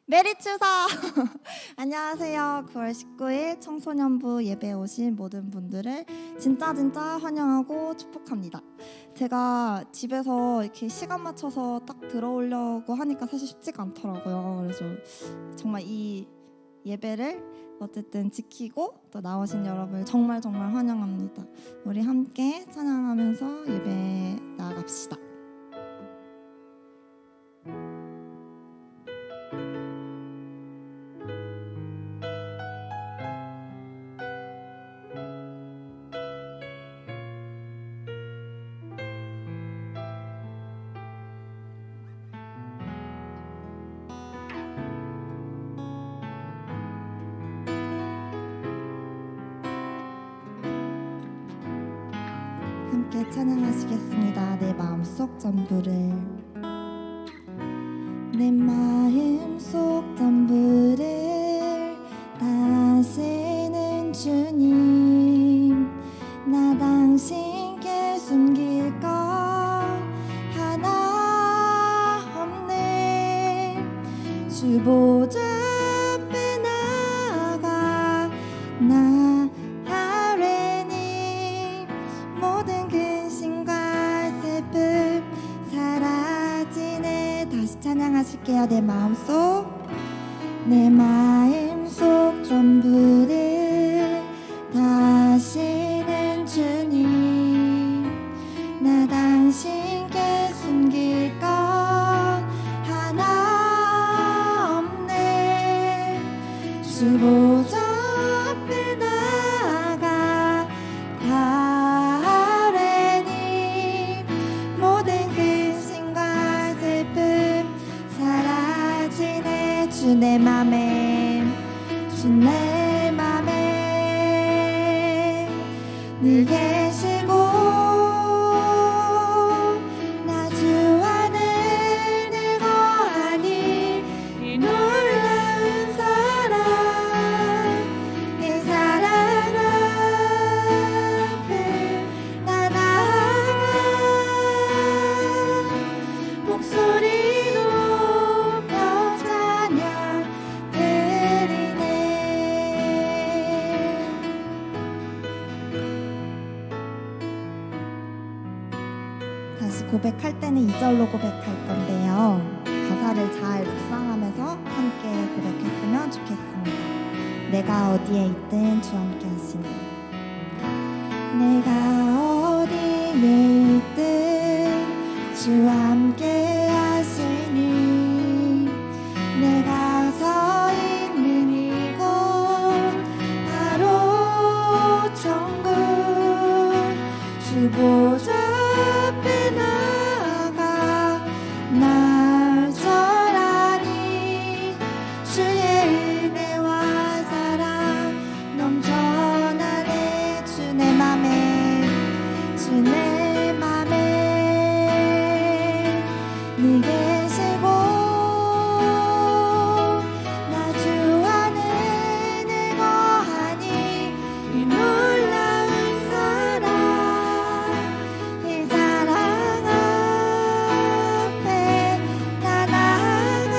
메리 추석! 안녕하세요. 9월 19일 청소년부 예배에 오신 모든 분들을 진짜 환영하고 축복합니다. 제가 집에서 이렇게 시간 맞춰서 딱 들어오려고 하니까 사실 쉽지가 않더라고요. 그래서 정말 이 예배를 어쨌든 지키고 또 나오신 여러분을 정말 환영합니다. 우리 함께 찬양하면서 예배 나아갑시다. 함께 찬양하시겠습니다. 내 마음속 전부를, 내 마음속 전부를 다시는 주님, 나 당신께 숨길 것 하나 없네. 주 보좌 앞에 나아가 나 아뢰니 모든 근심과 슬픔 사라지네. 다시 찬양하실게요. 내 마음속 전부를 다시는 주님, 나 당신께 숨길 것 하나 없네. 주 보좌 앞에 나아가 아뢰니 모든 근심과 슬픔 사라지네. 주 내 맘에 늘 계시고 나 주 안에 늘 거하니 이 놀라운 사랑, 이 사랑 앞에 나 나아가 목소리 높여 찬양 드리네. 다시 고백할 때는 2절로 고백할 건데요. 가사를 잘 묵상하면서 함께 고백했으면 좋겠습니다. 내가 어디에 있든 주 함께 하시니, 내가 어디에 있든 주 함께 하시니, 내가 서 있는 이곳 바로 천국. 주 보좌 앞에 나아가 날 절하니 주의 은혜와 사랑 넘쳐나네. 주 내 맘에 늘 계시고 나 주 안에 늘 거하니 이 놀라운 사랑, 이 사랑 앞에 나 나아가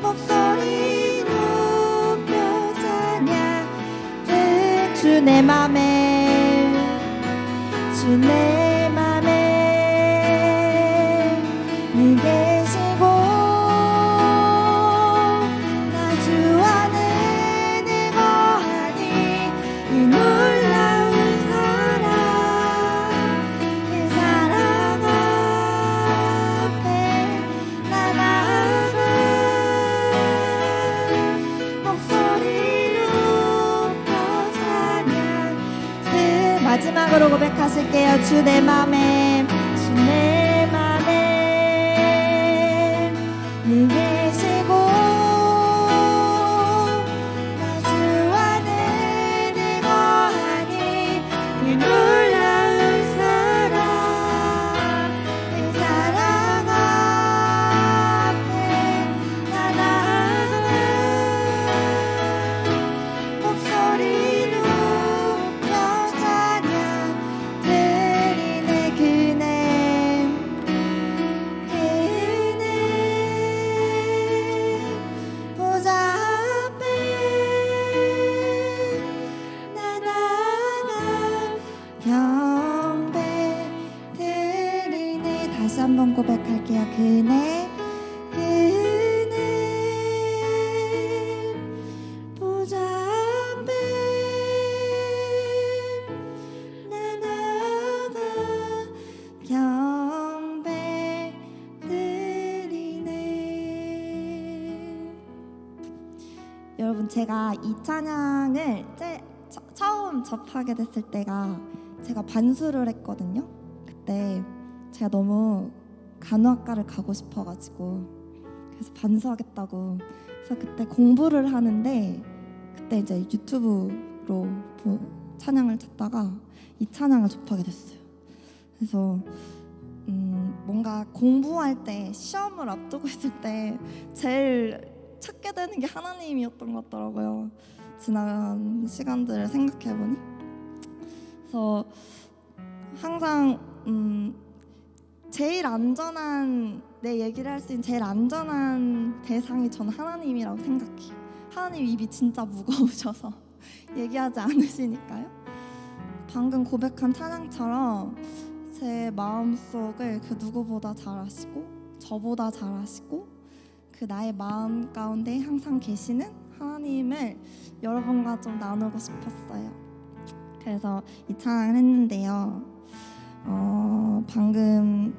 목소리 높여 찬양. 주 내 맘에 늘 계시고 나 주 안에 늘 거하니 이 놀라운 사랑, 이 사랑 앞에 나 나아가 목소리 높여 찬양. 마지막으로 고백하실게요. 주 내 맘에 늘 계시고 나 주 안에 늘 거하니 이 놀라운 사랑, 이 사랑 앞에 나 나아가 목소리 높여 찬양 드리네. 그 다시 한번 고백할게요. 그네 보좌 앞에 내 나가 경배 드리네. 여러분, 제가 이 찬양을 처음 접하게 됐을 때가 제가 반수를 했거든요. 그때 제가 너무 간호학과를 가고 싶어가지고 그래서 반수하겠다고 그래서 그때 공부를 하는데 그때 이제 유튜브로 찬양을 찾다가 이 찬양을 접하게 됐어요. 그래서 뭔가 공부할 때 시험을 앞두고 있을 때 제일 찾게 되는 게 하나님이었던 것 같더라고요. 지난 시간들을 생각해보니. 그래서 항상 제일 안전한, 내 얘기를 할 수 있는 제일 안전한 대상이 저는 하나님이라고 생각해요. 하나님 입이 진짜 무거우셔서 얘기하지 않으시니까요. 방금 고백한 찬양처럼 제 마음속을 그 누구보다 잘 아시고 저보다 잘 아시고 그 나의 마음 가운데 항상 계시는 하나님을 여러분과 좀 나누고 싶었어요. 그래서 이 찬양을 했는데요. 방금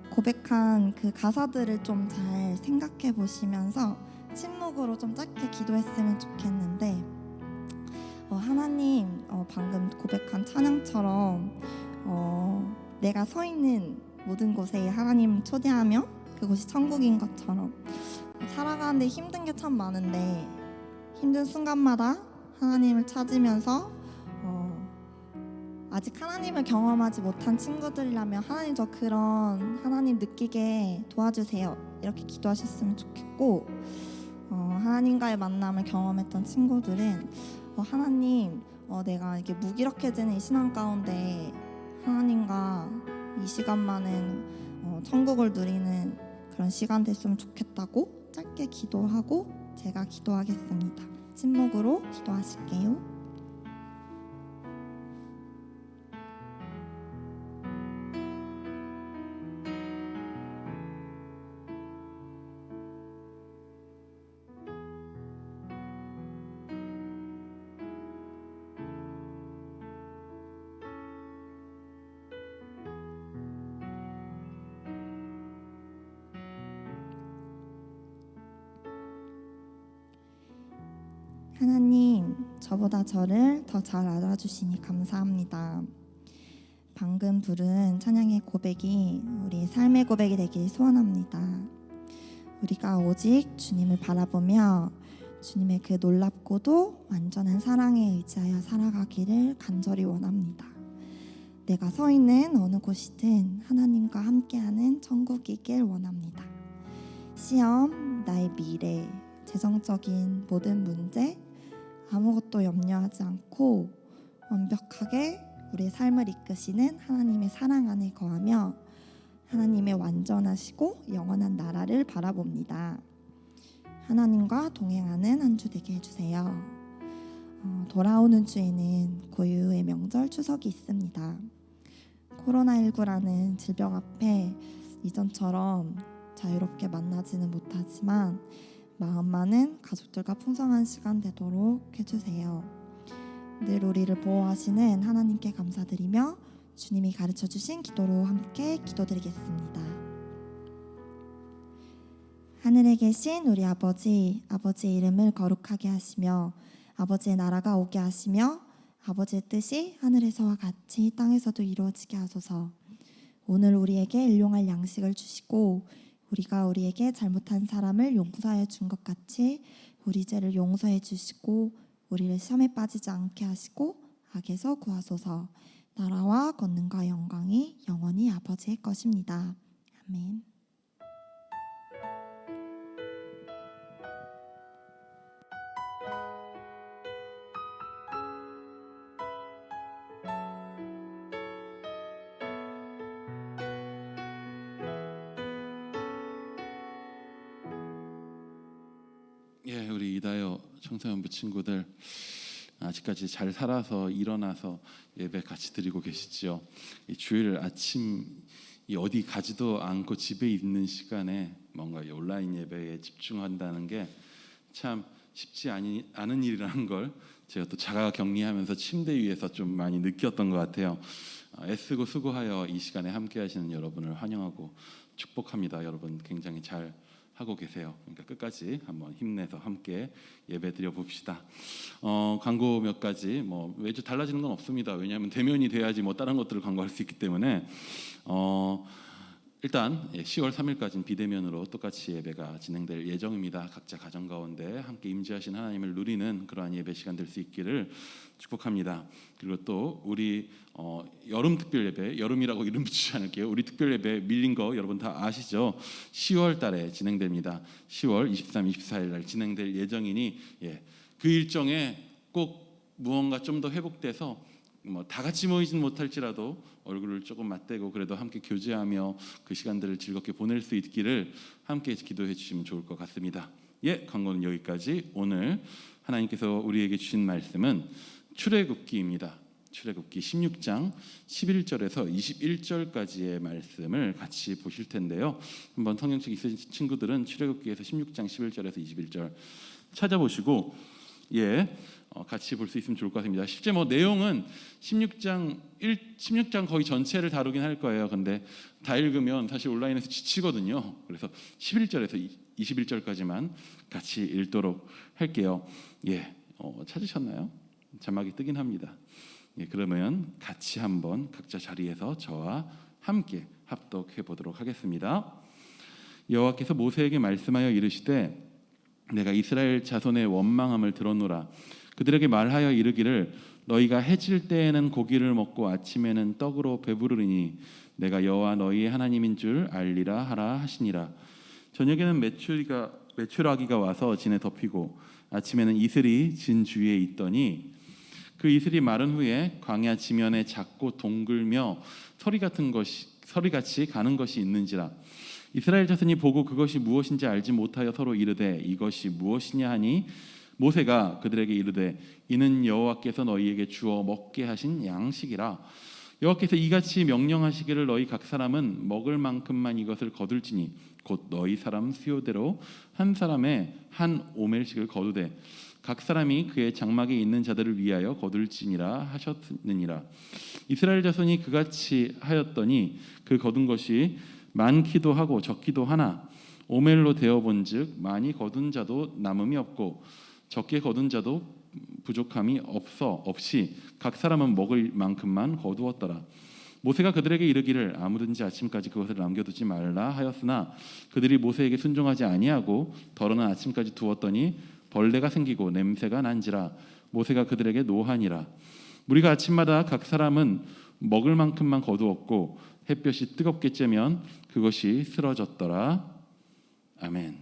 고백한 그 가사들을 좀 잘 생각해 보시면서 침묵으로 좀 짧게 기도했으면 좋겠는데, 하나님, 방금 고백한 찬양처럼 내가 서 있는 모든 곳에 하나님 초대하며 그곳이 천국인 것처럼 살아가는데 힘든 게 참 많은데 힘든 순간마다 하나님을 찾으면서 아직 하나님을 경험하지 못한 친구들이라면 하나님, 저 그런 하나님 느끼게 도와주세요, 이렇게 기도하셨으면 좋겠고, 하나님과의 만남을 경험했던 친구들은 하나님, 내가 이게 무기력해지는 이 신앙 가운데 하나님과 이 시간만은 천국을 누리는 그런 시간 됐으면 좋겠다고 짧게 기도하고 제가 기도하겠습니다. 침묵으로 기도하실게요. 하나님, 저보다 저를 더 잘 알아주시니 감사합니다. 방금 부른 찬양의 고백이 우리 삶의 고백이 되길 소원합니다. 우리가 오직 주님을 바라보며 주님의 그 놀랍고도 완전한 사랑에 의지하여 살아가기를 간절히 원합니다. 내가 서 있는 어느 곳이든 하나님과 함께하는 천국이길 원합니다. 시험, 나의 미래, 재정적인 모든 문제, 아무것도 염려하지 않고 완벽하게 우리의 삶을 이끄시는 하나님의 사랑 안에 거하며 하나님의 완전하시고 영원한 나라를 바라봅니다. 하나님과 동행하는 한 주 되게 해주세요. 돌아오는 주에는 고유의 명절 추석이 있습니다. 코로나19라는 질병 앞에 이전처럼 자유롭게 만나지는 못하지만 마음만은 가족들과 풍성한 시간 되도록 해주세요. 늘 우리를 보호하시는 하나님께 감사드리며 주님이 가르쳐주신 기도로 함께 기도드리겠습니다. 하늘에 계신 우리 아버지, 아버지의 이름을 거룩하게 하시며 아버지의 나라가 오게 하시며 아버지의 뜻이 하늘에서와 같이 땅에서도 이루어지게 하소서. 오늘 우리에게 일용할 양식을 주시고 우리가 우리에게 잘못한 사람을 용서하여 준 것 같이 우리 죄를 용서해 주시고 우리를 시험에 빠지지 않게 하시고 악에서 구하소서. 나라와 권능과 영광이 영원히 아버지의 것입니다. 아멘. 예, 우리 이다요 청소년부 친구들 아직까지 잘 살아서 일어나서 예배 같이 드리고 계시죠. 이 주일 아침 이 어디 가지도 않고 집에 있는 시간에 뭔가 이 온라인 예배에 집중한다는 게 참 쉽지 않은 일이라는 걸 제가 또 자가 격리하면서 침대 위에서 좀 많이 느꼈던 것 같아요. 애쓰고 수고하여 이 시간에 함께 하시는 여러분을 환영하고 축복합니다. 여러분 굉장히 잘 하고 계세요. 그러니까 끝까지 한번 힘내서 함께 예배 드려 봅시다. 광고 몇 가지 매주 달라지는 건 없습니다. 왜냐하면 대면이 돼야지 다른 것들을 광고할 수 있기 때문에 일단 10월 3일까지는 비대면으로 똑같이 예배가 진행될 예정입니다. 각자 가정 가운데 함께 임재하신 하나님을 누리는 그러한 예배 시간 될 수 있기를 축복합니다. 그리고 또 우리 여름 특별 예배, 여름이라고 이름 붙이지 않을게요. 우리 특별 예배 밀린 거 여러분 다 아시죠? 10월 달에 진행됩니다. 10월 23, 24일 날 진행될 예정이니 그 일정에 꼭 무언가 좀 더 회복돼서 다 같이 모이진 못할지라도 얼굴을 조금 맞대고 그래도 함께 교제하며 그 시간들을 즐겁게 보낼 수 있기를 함께 기도해 주시면 좋을 것 같습니다. 광고는 여기까지. 오늘 하나님께서 우리에게 주신 말씀은 출애굽기입니다. 출애굽기 16장 11절에서 21절까지의 말씀을 같이 보실 텐데요. 한번 성경책 있으신 친구들은 출애굽기에서 16장 11절에서 21절 찾아보시고 같이 볼 수 있으면 좋을 것 같습니다. 실제 내용은 16장 거의 전체를 다루긴 할 거예요. 근데 다 읽으면 사실 온라인에서 지치거든요. 그래서 11절에서 21절까지만 같이 읽도록 할게요. 찾으셨나요? 자막이 뜨긴 합니다. 그러면 같이 한번 각자 자리에서 저와 함께 합독해 보도록 하겠습니다. 여호와께서 모세에게 말씀하여 이르시되 내가 이스라엘 자손의 원망함을 들었노라. 그들에게 말하여 이르기를 너희가 해질 때에는 고기를 먹고 아침에는 떡으로 배부르리니 내가 여호와 너희의 하나님인 줄 알리라 하라 하시니라. 저녁에는 메추라기가 와서 진에 덮이고 아침에는 이슬이 진 주위에 있더니 그 이슬이 마른 후에 광야 지면에 작고 동글며 서리같이 가는 것이 있는지라. 이스라엘 자손이 보고 그것이 무엇인지 알지 못하여 서로 이르되 이것이 무엇이냐 하니 모세가 그들에게 이르되 이는 여호와께서 너희에게 주어 먹게 하신 양식이라. 여호와께서 이같이 명령하시기를 너희 각 사람은 먹을 만큼만 이것을 거둘지니 곧 너희 사람 수요대로 한 사람의 한 오멜씩을 거두되 각 사람이 그의 장막에 있는 자들을 위하여 거둘지니라 하셨느니라. 이스라엘 자손이 그같이 하였더니 그 거둔 것이 많기도 하고 적기도 하나 오멜로 되어본즉 많이 거둔 자도 남음이 없고 적게 거둔 자도 부족함이 없이 각 사람은 먹을 만큼만 거두었더라. 모세가 그들에게 이르기를 아무든지 아침까지 그것을 남겨두지 말라 하였으나 그들이 모세에게 순종하지 아니하고 더러는 아침까지 두었더니 벌레가 생기고 냄새가 난지라. 모세가 그들에게 노하니라. 무리가 아침마다 각 사람은 먹을 만큼만 거두었고 햇볕이 뜨겁게 쬐면 그것이 쓰러졌더라. 아멘.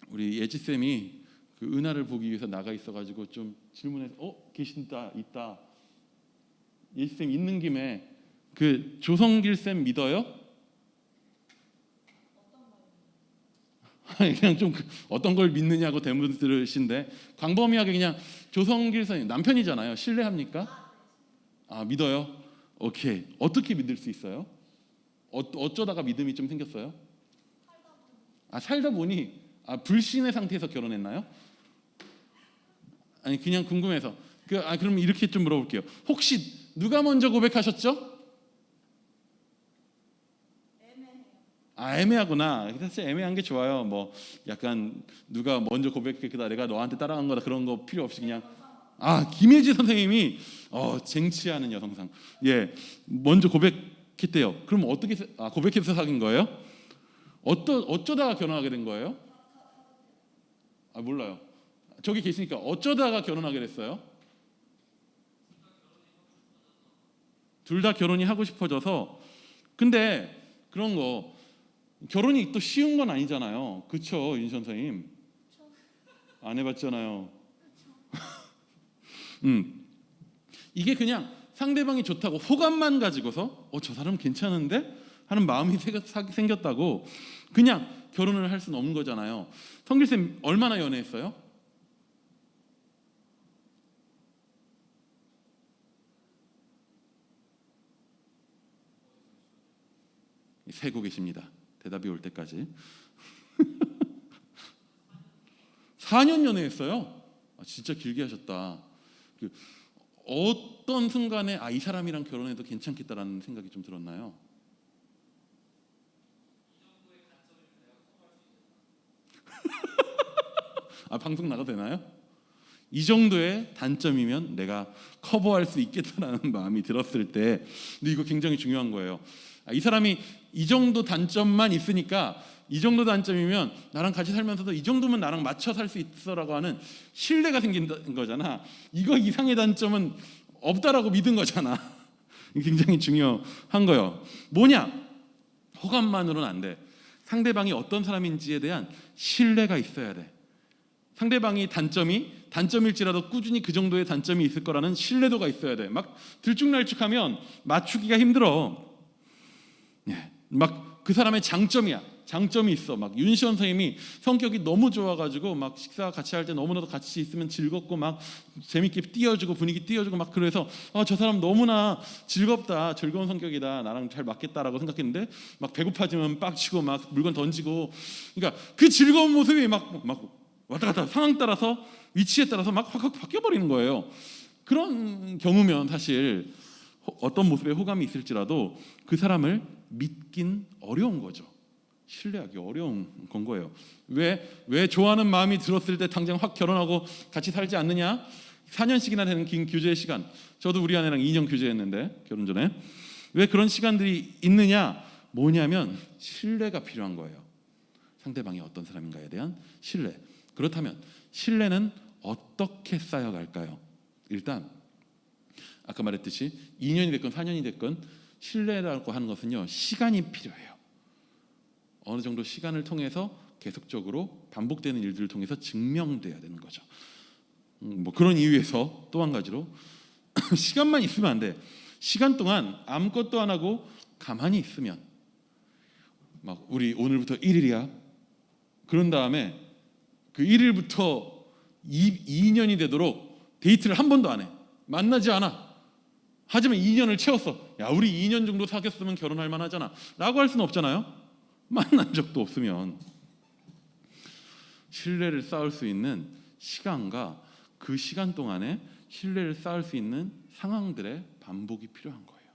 우리 예지 쌤이 그 은하를 보기 위해서 나가 있어가지고 좀 질문해서 계신다 있다. 예지 쌤 있는 김에 그 조성길 쌤 믿어요? 그냥 좀 어떤 걸 믿느냐고 대문 들으신데 광범위하게 그냥 조성길 쌤 남편이잖아요. 신뢰합니까? 믿어요? 오케이. 어떻게 믿을 수 있어요? 어쩌다가 믿음이 좀 생겼어요? 살다 보니 불신의 상태에서 결혼했나요? 아니 그냥 궁금해서 그럼 이렇게 좀 물어볼게요. 혹시 누가 먼저 고백하셨죠? 애매하구나. 사실 애매한 게 좋아요. 약간 누가 먼저 고백했다 내가 너한테 따라간 거다 그런 거 필요 없이 그냥 김혜지 선생님이 쟁취하는 여성상 먼저 고백했대요. 그럼 어떻게 고백해서 사귄 거예요? 어쩌다가 결혼하게 된 거예요? 몰라요. 저기 계시니까 어쩌다가 결혼하게 됐어요? 둘 다 결혼이 하고 싶어져서. 근데 그런 거 결혼이 또 쉬운 건 아니잖아요. 그쵸, 윤 선생님? 안 해봤잖아요. 이게 그냥 상대방이 좋다고 호감만 가지고서 저 사람 괜찮은데? 하는 마음이 생겼다고 그냥 결혼을 할 수는 없는 거잖아요. 성길쌤 얼마나 연애했어요? 세고 계십니다. 대답이 올 때까지. 4년 연애했어요. 진짜 길게 하셨다. 어떤 순간에 이 사람이랑 결혼해도 괜찮겠다라는 생각이 좀 들었나요? 방송 나가도 되나요? 이 정도의 단점이면 내가 커버할 수 있겠다라는 마음이 들었을 때, 근데 이거 굉장히 중요한 거예요. 이 사람이 이 정도 단점만 있으니까, 이 정도 단점이면 나랑 같이 살면서도 이 정도면 나랑 맞춰 살 수 있어라고 하는 신뢰가 생긴다는 거잖아. 이거 이상의 단점은 없다라고 믿은 거잖아. 굉장히 중요한 거예요. 뭐냐? 호감만으로는 안 돼. 상대방이 어떤 사람인지에 대한 신뢰가 있어야 돼. 상대방이 단점일지라도 꾸준히 그 정도의 단점이 있을 거라는 신뢰도가 있어야 돼. 막 들쭉날쭉하면 맞추기가 힘들어. 막 그 사람의 장점이 있어. 막 윤시원 선생님이 성격이 너무 좋아가지고 막 식사 같이 할 때 너무나도 같이 있으면 즐겁고 막 재밌게 띄워주고 분위기 띄워주고 막, 그래서 저 사람 너무나 즐겁다, 즐거운 성격이다, 나랑 잘 맞겠다라고 생각했는데, 막 배고파지면 빡치고 막 물건 던지고, 그러니까 그 즐거운 모습이 막 왔다 갔다 상황 따라서, 위치에 따라서 막 확 바뀌어 버리는 거예요. 그런 경우면 사실 어떤 모습에 호감이 있을지라도 그 사람을 믿긴 어려운 거죠. 신뢰하기 어려운 건 거예요. 왜 좋아하는 마음이 들었을 때 당장 확 결혼하고 같이 살지 않느냐? 4년씩이나 되는 긴 교제의 시간. 저도 우리 아내랑 2년 교제했는데, 결혼 전에. 왜 그런 시간들이 있느냐? 뭐냐면 신뢰가 필요한 거예요. 상대방이 어떤 사람인가에 대한 신뢰. 그렇다면 신뢰는 어떻게 쌓여갈까요? 일단 아까 말했듯이 2년이 됐건 4년이 됐건 신뢰라고 하는 것은요, 시간이 필요해요. 어느 정도 시간을 통해서 계속적으로 반복되는 일들을 통해서 증명돼야 되는 거죠. 뭐 그런 이유에서 또 한 가지로 시간만 있으면 안 돼. 시간 동안 아무것도 안 하고 가만히 있으면, 막 우리 오늘부터 1일이야. 그런 다음에 그 1일부터 2년이 되도록 데이트를 한 번도 안 해. 만나지 않아. 하지만 2년을 채웠어. 야, 우리 2년 정도 사귀었으면 결혼할 만하잖아 라고 할 수는 없잖아요. 만난 적도 없으면. 신뢰를 쌓을 수 있는 시간과 그 시간 동안에 신뢰를 쌓을 수 있는 상황들의 반복이 필요한 거예요.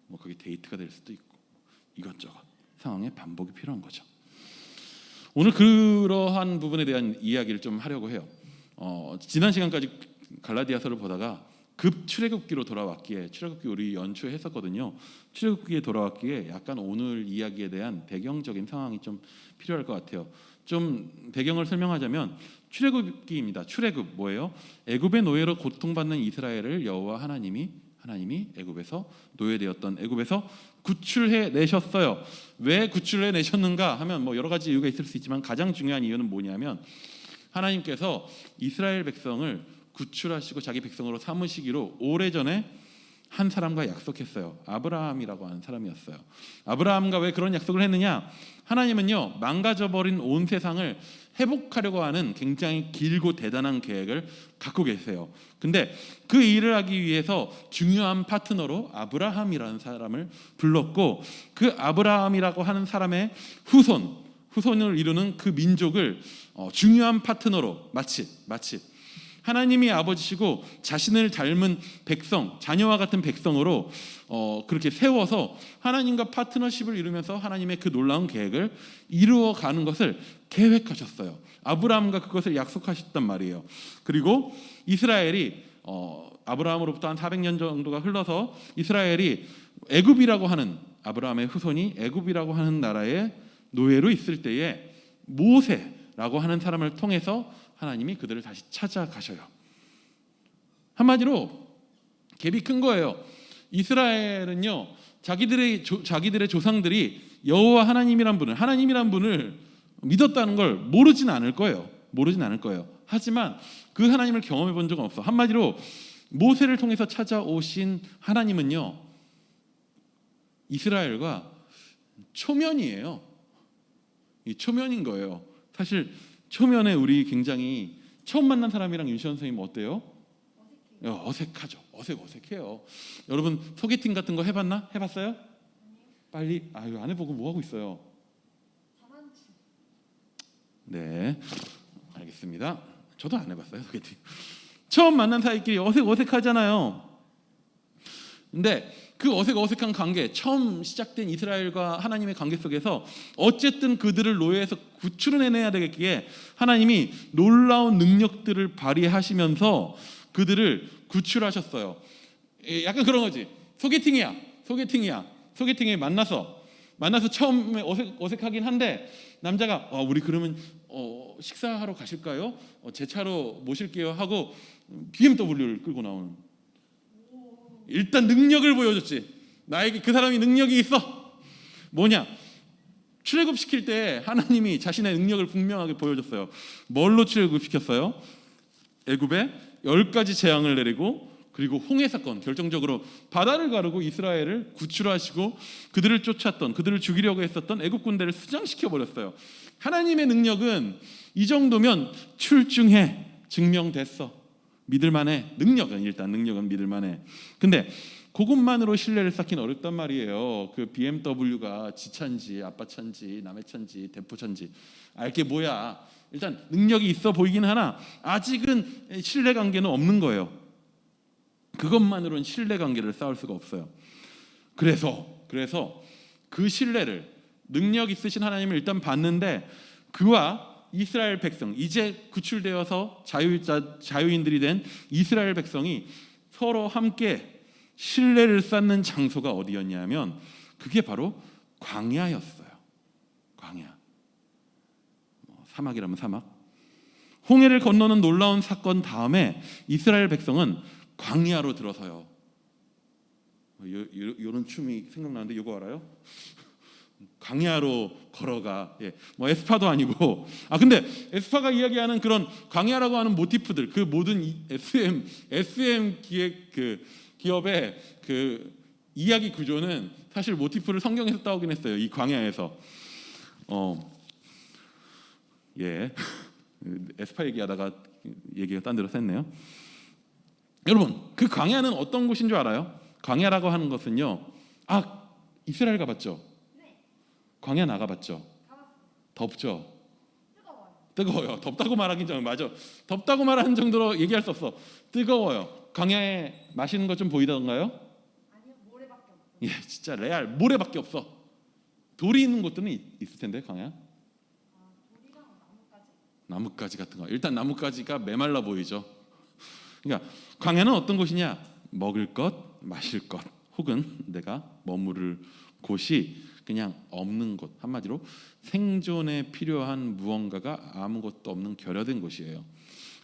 뭐 그게 데이트가 될 수도 있고 이것저것 상황의 반복이 필요한 거죠. 오늘 그러한 부분에 대한 이야기를 좀 하려고 해요. 지난 시간까지 갈라디아서를 보다가 급 출애굽기로 돌아왔기에, 출애굽기 우리 연초에 했었거든요. 출애굽기에 돌아왔기에 약간 오늘 이야기에 대한 배경적인 상황이 좀 필요할 것 같아요. 좀 배경을 설명하자면 출애굽기입니다. 출애굽 뭐예요? 애굽의 노예로 고통받는 이스라엘을 여호와 하나님이 애굽에서 노예되었던 애굽에서 구출해 내셨어요. 왜 구출해 내셨는가 하면 뭐 여러 가지 이유가 있을 수 있지만 가장 중요한 이유는 뭐냐면, 하나님께서 이스라엘 백성을 구출하시고 자기 백성으로 삼으시기로 오래전에 한 사람과 약속했어요. 아브라함이라고 하는 사람이었어요. 아브라함과 왜 그런 약속을 했느냐? 하나님은요, 망가져버린 온 세상을 회복하려고 하는 굉장히 길고 대단한 계획을 갖고 계세요. 근데 그 일을 하기 위해서 중요한 파트너로 아브라함이라는 사람을 불렀고, 그 아브라함이라고 하는 사람의 후손을 이루는 그 민족을 중요한 파트너로 마치 하나님이 아버지시고 자신을 닮은 백성, 자녀와 같은 백성으로 그렇게 세워서 하나님과 파트너십을 이루면서 하나님의 그 놀라운 계획을 이루어가는 것을 계획하셨어요. 아브라함과 그것을 약속하셨단 말이에요. 그리고 이스라엘이 아브라함으로부터 한 400년 정도가 흘러서 이스라엘이 애굽이라고 하는, 아브라함의 후손이 애굽이라고 하는 나라의 노예로 있을 때에 모세라고 하는 사람을 통해서 하나님이 그들을 다시 찾아가셔요. 한마디로 갭이 큰 거예요. 이스라엘은요, 자기들의 조상들이 여호와 하나님이란 분을 믿었다는 걸 모르진 않을 거예요. 하지만 그 하나님을 경험해 본 적은 없어. 한마디로 모세를 통해서 찾아오신 하나님은요, 이스라엘과 초면이에요. 이 초면인 거예요. 사실 초면에 우리 굉장히 처음 만난 사람이랑 윤시원 선생님 어때요? 어색하죠. 어색해요. 여러분 소개팅 같은 거 해봤나? 해봤어요? 빨리 아유 안 해보고 뭐 하고 있어요? 네, 알겠습니다. 저도 안 해봤어요 소개팅. 처음 만난 사이끼리 어색하잖아요. 근데 그 어색한 관계, 처음 시작된 이스라엘과 하나님의 관계 속에서 어쨌든 그들을 노예에서 구출해내야 되겠기에 하나님이 놀라운 능력들을 발휘하시면서 그들을 구출하셨어요. 약간 그런 거지. 소개팅에 만나서 처음에 어색하긴 한데 남자가 우리 그러면 식사하러 가실까요? 제 차로 모실게요 하고 BMW를 끌고 나오는. 일단 능력을 보여줬지. 나에게 그 사람이 능력이 있어. 뭐냐? 출애굽시킬 때 하나님이 자신의 능력을 분명하게 보여줬어요. 뭘로 출애굽시켰어요? 애굽에 10가지 재앙을 내리고 그리고 홍해 사건, 결정적으로 바다를 가르고 이스라엘을 구출하시고 그들을 쫓았던, 그들을 죽이려고 했었던 애굽 군대를 수장시켜 버렸어요. 하나님의 능력은 이 정도면 출중해, 증명됐어, 믿을만해. 능력은 믿을만해. 근데 그것만으로 신뢰를 쌓기는 어렵단 말이에요. 그 BMW가 지 차인지 아빠 차인지 남의 차인지 대포 차인지 알게 뭐야. 일단 능력이 있어 보이긴 하나 아직은 신뢰관계는 없는 거예요. 그것만으로는 신뢰관계를 쌓을 수가 없어요. 그래서 그 신뢰를, 능력 있으신 하나님을 일단 봤는데 그와 이스라엘 백성, 이제 구출되어서 자유인들이 된 이스라엘 백성이 서로 함께 신뢰를 쌓는 장소가 어디였냐면 그게 바로 광야였어요. 광야. 사막이라면 사막. 홍해를 건너는 놀라운 사건 다음에 이스라엘 백성은 광야로 들어서요. 이런 춤이 생각나는데 이거 알아요? 광야로 걸어가. 뭐 에스파도 아니고. 근데 에스파가 이야기하는 그런 광야라고 하는 모티프들, 그 모든 SM 기획 그 기업의 그 이야기 구조는 사실 모티프를 성경에서 따오긴 했어요. 이 광야에서. 에스파 얘기하다가 얘기가 딴 데로 샜네요. 여러분, 그 광야는 어떤 곳인 줄 알아요? 광야라고 하는 것은요. 이스라엘 가봤죠? 광야 나가봤죠? 덥죠? 뜨거워요. 덥다고 말하긴 좀 맞아. 덥다고 말하는 정도로 얘기할 수 없어. 뜨거워요. 광야에 마시는 것 좀 보이던가요? 아니요, 모래밖에 없어요. 진짜 레알 모래밖에 없어. 돌이 있는 곳들은 있을 텐데 광야. 돌이랑 나뭇가지 같은 거. 일단 나뭇가지가 메말라 보이죠. 그러니까 광야는 어떤 곳이냐? 먹을 것, 마실 것, 혹은 내가 머무를 곳이 그냥 없는 곳. 한마디로 생존에 필요한 무언가가 아무것도 없는 결여된 곳이에요.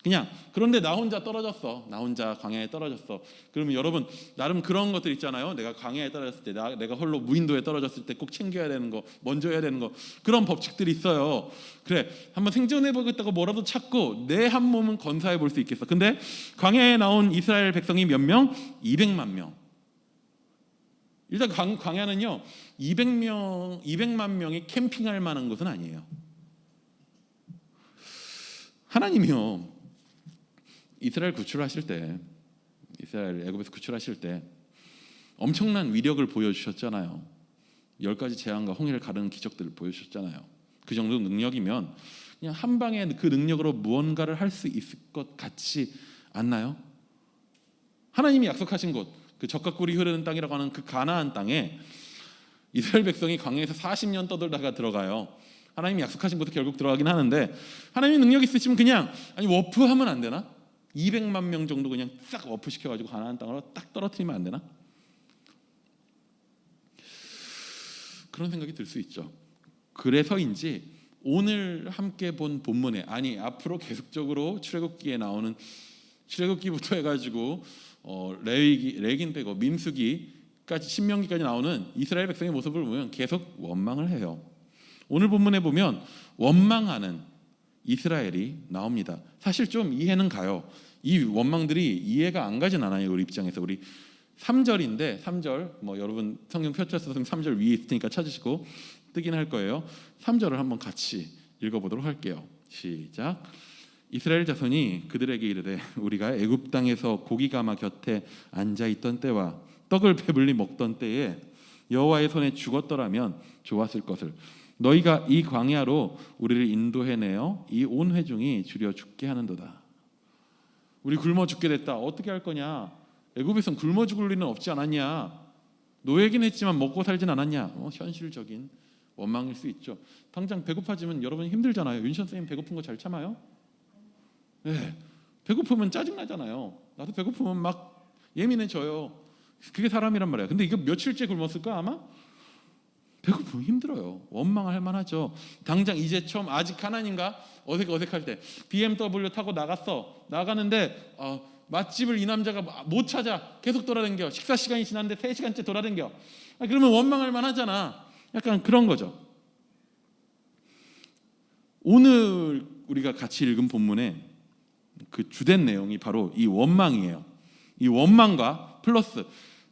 그냥 그런데 나 혼자 떨어졌어. 나 혼자 광야에 떨어졌어. 그러면 여러분 나름 그런 것들 있잖아요. 내가 광야에 떨어졌을 때, 내가 홀로 무인도에 떨어졌을 때 꼭 챙겨야 되는 거, 먼저 해야 되는 거, 그런 법칙들이 있어요. 그래, 한번 생존해 보겠다고 뭐라도 찾고 내 한 몸은 건사해 볼 수 있겠어. 근데 광야에 나온 이스라엘 백성이 몇 명? 200만 명. 일단 광야는요 200만 명이 캠핑할 만한 곳은 아니에요. 하나님이요 이스라엘 구출하실 때, 이스라엘 애굽에서 구출하실 때 엄청난 위력을 보여주셨잖아요. 10가지 재앙과 홍해를 가르는 기적들을 보여주셨잖아요. 그 정도 능력이면 그냥 한 방에 그 능력으로 무언가를 할 수 있을 것 같지 않나요? 하나님이 약속하신 곳, 그 젖과 꿀이 흐르는 땅이라고 하는 그 가나안 땅에 이스라엘 백성이 광야에서 40년 떠들다가 들어가요. 하나님이 약속하신 곳에 결국 들어가긴 하는데 하나님이 능력 있으시면 그냥 워프하면 안 되나? 200만 명 정도 그냥 싹 워프 시켜가지고 가나안 땅으로 딱 떨어뜨리면 안 되나? 그런 생각이 들 수 있죠. 그래서인지 오늘 함께 본 본문에, 앞으로 계속적으로 출애굽기에 나오는, 출애굽기부터 해가지고 레위기 빼고 민수기까지 신명기까지 나오는 이스라엘 백성의 모습을 보면 계속 원망을 해요. 오늘 본문에 보면 원망하는 이스라엘이 나옵니다. 사실 좀 이해는 가요. 이 원망들이 이해가 안 가진 않아요. 우리 입장에서. 우리 3절인데 3절 여러분 성경 펼쳐서 3절 위에 있을 테니까 찾으시고 뜨긴 할 거예요. 3절을 한번 같이 읽어보도록 할게요. 시작. 이스라엘 자손이 그들에게 이르되 우리가 애굽 땅에서 고기 가마 곁에 앉아 있던 때와 떡을 배불리 먹던 때에 여호와의 손에 죽었더라면 좋았을 것을. 너희가 이 광야로 우리를 인도해내어 이 온 회중이 줄여 죽게 하는도다. 우리 굶어 죽게 됐다. 어떻게 할 거냐? 애굽에선 굶어 죽을 일은 없지 않았냐? 노예긴 했지만 먹고 살진 않았냐? 현실적인 원망일 수 있죠. 당장 배고파지면 여러분 힘들잖아요. 윤 선생님 배고픈 거 잘 참아요? 네. 배고프면 짜증나잖아요. 나도 배고프면 막 예민해져요. 그게 사람이란 말이야. 근데 이거 며칠째 굶었을까 아마? 배고프면 힘들어요. 원망할 만하죠. 당장 이제 처음 아직 하나님과 어색할 때 BMW 타고 나가는데 맛집을 이 남자가 못 찾아. 계속 돌아다녀. 식사 시간이 지났는데 3시간째 돌아다녀. 그러면 원망할 만하잖아. 약간 그런 거죠. 오늘 우리가 같이 읽은 본문에 그 주된 내용이 바로 이 원망이에요. 이 원망과 플러스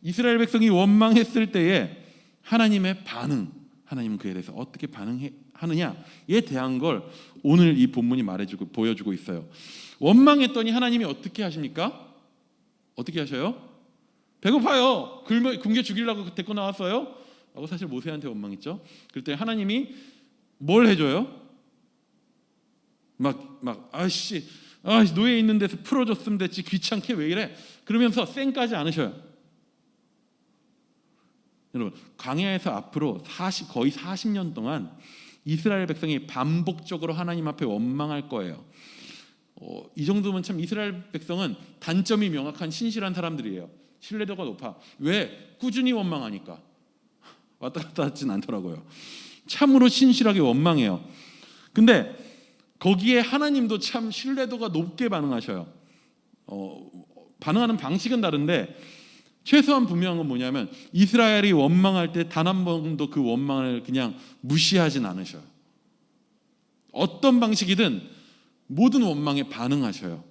이스라엘 백성이 원망했을 때에 하나님의 반응, 하나님은 그에 대해서 어떻게 반응하느냐에 대한 걸 오늘 이 본문이 말해주고 보여주고 있어요. 원망했더니 하나님이 어떻게 하십니까? 어떻게 하셔요? 배고파요. 굶겨 죽이려고 데리고 나왔어요? 라고 사실 모세한테 원망했죠. 그럴 때 하나님이 뭘 해줘요? 노예 있는 데서 풀어줬으면 됐지 귀찮게 왜 이래? 그러면서 쌩까지 않으셔요. 여러분 광야에서 앞으로 거의 40년 동안 이스라엘 백성이 반복적으로 하나님 앞에 원망할 거예요. 이 정도면 참 이스라엘 백성은 단점이 명확한 신실한 사람들이에요. 신뢰도가 높아. 왜? 꾸준히 원망하니까. 왔다 갔다 하진 않더라고요. 참으로 신실하게 원망해요. 근데 거기에 하나님도 참 신뢰도가 높게 반응하셔요. 반응하는 방식은 다른데 최소한 분명한 건 뭐냐면 이스라엘이 원망할 때 단 한 번도 그 원망을 그냥 무시하진 않으셔요. 어떤 방식이든 모든 원망에 반응하셔요.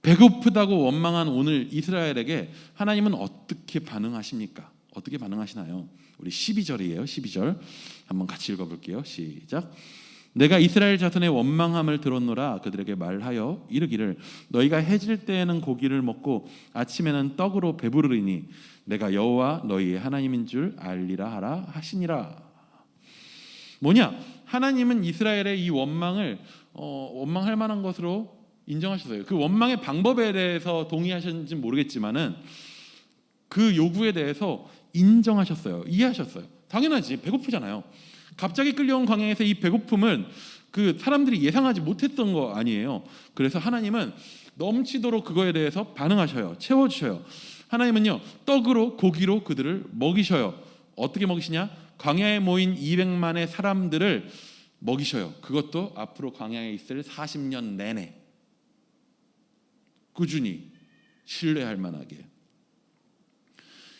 배고프다고 원망한 오늘 이스라엘에게 하나님은 어떻게 반응하십니까? 어떻게 반응하시나요? 우리 12절이에요. 12절 한번 같이 읽어볼게요. 시작. 내가 이스라엘 자손의 원망함을 들었노라. 그들에게 말하여 이르기를 너희가 해질 때에는 고기를 먹고 아침에는 떡으로 배부르리니 내가 여호와 너희의 하나님인 줄 알리라 하라 하시니라. 뭐냐? 하나님은 이스라엘의 이 원망을 원망할 만한 것으로 인정하셨어요. 그 원망의 방법에 대해서 동의하셨는지 모르겠지만은 그 요구에 대해서 인정하셨어요. 이해하셨어요. 당연하지. 배고프잖아요. 갑자기 끌려온 광야에서 이 배고픔은 그 사람들이 예상하지 못했던 거 아니에요. 그래서 하나님은 넘치도록 그거에 대해서 반응하셔요. 채워주셔요. 하나님은요 떡으로 고기로 그들을 먹이셔요. 어떻게 먹이시냐? 광야에 모인 200만의 사람들을 먹이셔요. 그것도 앞으로 광야에 있을 40년 내내 꾸준히 신뢰할 만하게.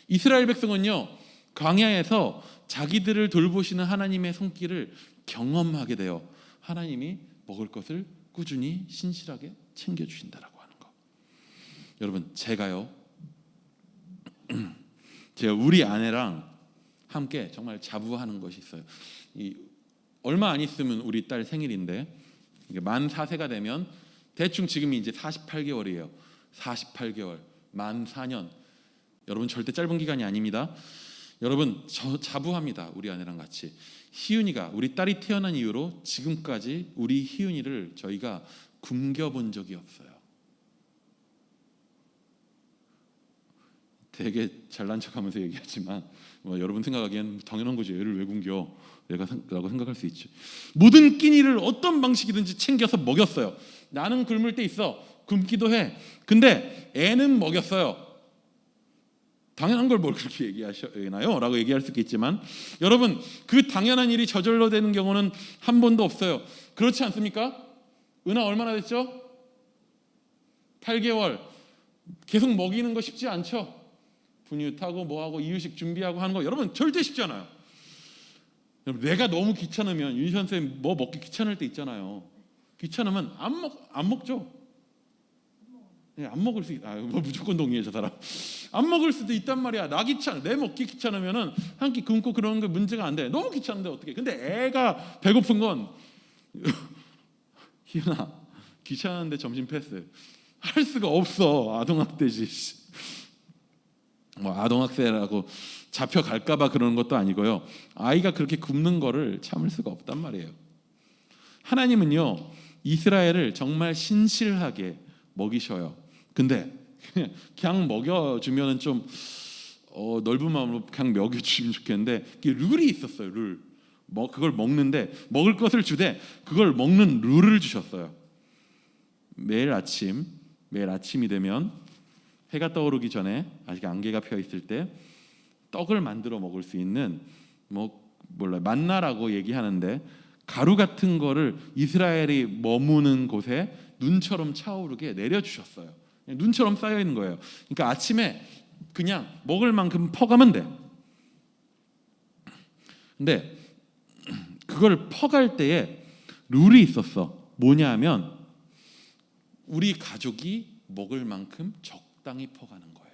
이스라엘 백성은요 광야에서 자기들을 돌보시는 하나님의 손길을 경험하게 돼요. 하나님이 먹을 것을 꾸준히 신실하게 챙겨주신다라고 하는 거. 여러분 제가 우리 아내랑 함께 정말 자부하는 것이 있어요. 얼마 안 있으면 우리 딸 생일인데 만 4세가 되면 대충 지금이 이제 48개월이에요. 48개월, 만 4년. 여러분 절대 짧은 기간이 아닙니다. 여러분 저 자부합니다. 우리 아내랑 같이 희윤이가 우리 딸이 태어난 이후로 지금까지 우리 희윤이를 저희가 굶겨본 적이 없어요. 되게 잘난 척하면서 얘기하지만 여러분 생각하기엔 당연한 거지. 얘를 왜 굶겨? 라고 생각할 수 있죠. 모든 끼니를 어떤 방식이든지 챙겨서 먹였어요. 나는 굶을 때 있어. 굶기도 해. 근데 애는 먹였어요. 당연한 걸 뭘 그렇게 얘기하시나요? 라고 얘기할 수 있겠지만 여러분 그 당연한 일이 저절로 되는 경우는 한 번도 없어요. 그렇지 않습니까? 은하 얼마나 됐죠? 8개월. 계속 먹이는 거 쉽지 않죠? 분유타고 뭐하고 이유식 준비하고 하는 거 여러분 절대 쉽지 않아요. 여러분 내가 너무 귀찮으면 윤시현 선생님 뭐 먹기 귀찮을 때 있잖아요. 귀찮으면 안 먹죠. 안 먹을 수 무조건 동의해 저 사람. 안 먹을 수도 있단 말이야. 나 귀찮아. 내 먹기 귀찮으면은 한 끼 굶고 그러는 게 문제가 안 돼. 너무 귀찮은데 어떻게? 근데 애가 배고픈 건 희연아 귀찮은데 점심 패스 할 수가 없어. 아동학대지. 뭐 아동학대라고 잡혀갈까봐 그러는 것도 아니고요. 아이가 그렇게 굶는 거를 참을 수가 없단 말이에요. 하나님은요 이스라엘을 정말 신실하게 먹이셔요. 근데 그냥 먹여주면은 좀 넓은 마음으로 그냥 먹여주시면 좋겠는데 그게 룰이 있었어요. 룰. 그걸 먹는데 먹을 것을 주되 그걸 먹는 룰을 주셨어요. 매일 아침이 되면 해가 떠오르기 전에 아직 안개가 펴 있을 때 떡을 만들어 먹을 수 있는 만나라고 얘기하는데 가루 같은 거를 이스라엘이 머무는 곳에 눈처럼 차오르게 내려주셨어요. 눈처럼 쌓여 있는 거예요. 그러니까 아침에 그냥 먹을 만큼 퍼가면 돼. 근데 그걸 퍼갈 때에 룰이 있었어. 뭐냐 하면 우리 가족이 먹을 만큼 적당히 퍼가는 거예요.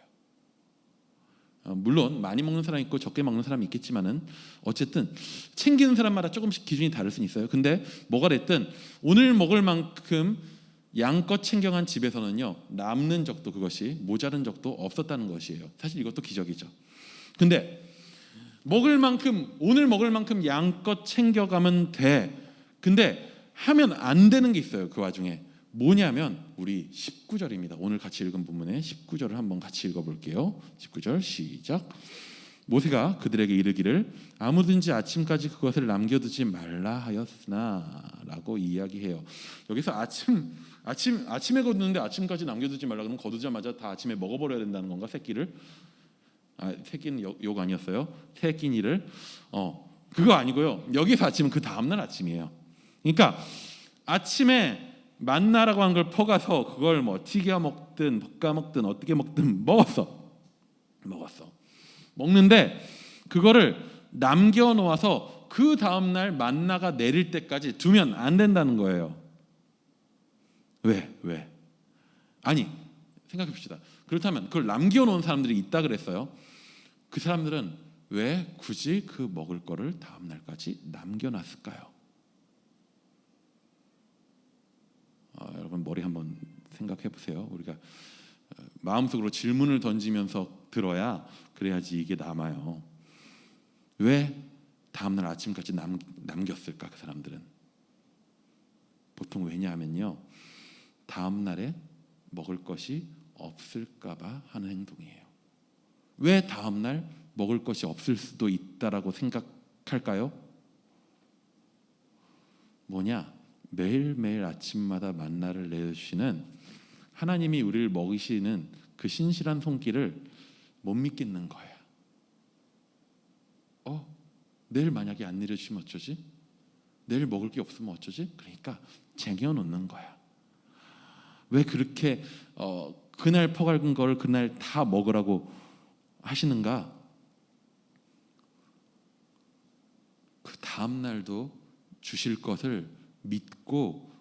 물론 많이 먹는 사람이 있고 적게 먹는 사람이 있겠지만은 어쨌든 챙기는 사람마다 조금씩 기준이 다를 수는 있어요. 근데 뭐가 됐든 오늘 먹을 만큼 양껏 챙겨간 집에서는요 남는 적도 그것이 모자른 적도 없었다는 것이에요. 사실 이것도 기적이죠. 근데 오늘 먹을 만큼 양껏 챙겨가면 돼. 근데 하면 안 되는 게 있어요. 그 와중에 뭐냐면 우리 19절입니다. 오늘 같이 읽은 본문의 19절을 한번 같이 읽어볼게요. 19절 시작. 모세가 그들에게 이르기를 아무든지 아침까지 그것을 남겨두지 말라 하였으나 라고 이야기해요. 여기서 아침에 거두는데 아침까지 남겨두지 말라 그러면 거두자마자 다 아침에 먹어버려야 된다는 건가? 새끼는 욕 아니었어요. 새끼니를 그거 아니고요. 여기서 아침은 그 다음날 아침이에요. 그러니까 아침에 만나라고 한 걸 퍼가서 그걸 튀겨 먹든 볶아 먹든 어떻게 먹든 먹었어. 먹는데 그거를 남겨 놓아서 그 다음 날 만나가 내릴 때까지 두면 안 된다는 거예요. 왜? 아니 생각해 봅시다. 그렇다면 그걸 남겨 놓은 사람들이 있다 그랬어요. 그 사람들은 왜 굳이 그 먹을 거를 다음 날까지 남겨 놨을까요? 여러분 머리 한번 생각해 보세요. 우리가 마음속으로 질문을 던지면서 들어야 그래야지 이게 남아요. 왜 다음날 아침까지 남겼을까? 그 사람들은 보통 왜냐하면요 다음날에 먹을 것이 없을까봐 하는 행동이에요. 왜 다음날 먹을 것이 없을 수도 있다라고 생각할까요? 뭐냐? 매일매일 아침마다 만나를 내주시는 하나님이 우리를 먹이시는 그 신실한 손길을 못 믿겠는 거야. 내일 만약에 안 내려주시면 어쩌지? 내일 먹을 게 없으면 어쩌지? 그러니까 쟁여놓는 거야. 왜 그렇게 그날 퍼갈은 걸 그날 다 먹으라고 하시는가? 그 다음 날도 주실 것을 믿고